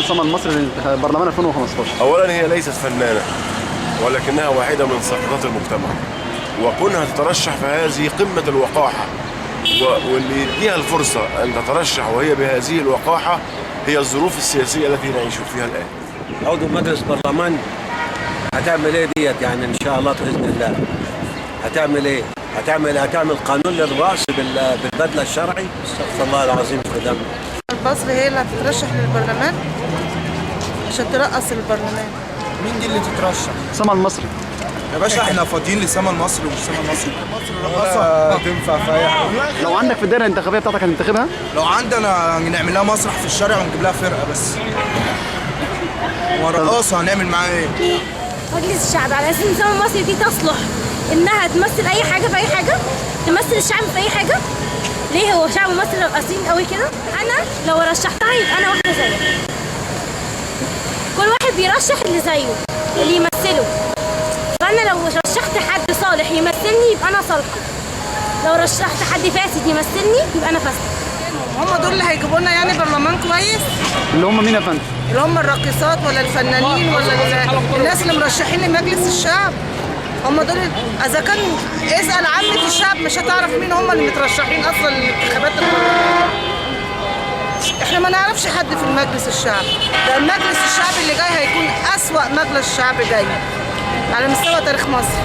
سما المصري للبرلمان 2015؟ اولا هي ليست فنانه، ولكنها واحده من ساقطات المجتمع، وكونها تترشح فهذه قمه الوقاحه، واللي يديها الفرصه ان تترشح وهي بهذه الوقاحه هي الظروف السياسيه التي نعيش فيها الان. عضو مجلس برلمان هتعمل ايه ديت يعني ان شاء الله باذن الله؟ هتعمل ايه؟ هتعمل قانون للرأس بالبدله الشرعي؟ استغفر الله العظيم في دم. البصري هي اللي هتترشح للبرلمان عشان ترقص البرلمان. مين دي اللي تترشح؟ سما المصري. يا باشا احنا فاضيين لسما المصري ومش سما المصري. رقصه تنفع في اي حاجه. لو عندك في الدائره الانتخابيه بتاعتك هتنتخبها؟ لو عندنا نعمل لها مسرح في الشارع ونجيب لها فرقه بس. ورقاصه هنعمل معاها ايه؟ مجلس الشعب على اساس ان سما المصري دي تصلح انها تمثل اي حاجه في اي حاجه، تمثل الشعب في اي حاجه. ليه هو شعب مصر رقاصين قوي كده؟ انا لو رشحتها يبقى انا واحده زيها. كل واحد بيرشح اللي زيه اللي يمثله، فانا لو رشحت حد صالح يمثلني يبقى انا صالحه، لو رشحت حد فاسد يمثلني يبقى انا فاسده. هم دول اللي هيجيبوا لنا يعني برلمان كويس؟ اللي هم مين يا فندم؟ اللي هم الراقصات ولا الفنانين ولا الناس اللي مرشحين لمجلس الشعب؟ هم دول. اذا كان اسال عامه الشعب مش هتعرف مين هم اللي مترشحين اصلا للانتخابات البرلمان. احنا ما نعرفش حد في المجلس الشعب ده. المجلس الشعب اللي جاي هيكون اسوأ مجلس شعب جاي على مستوى تاريخ مصر.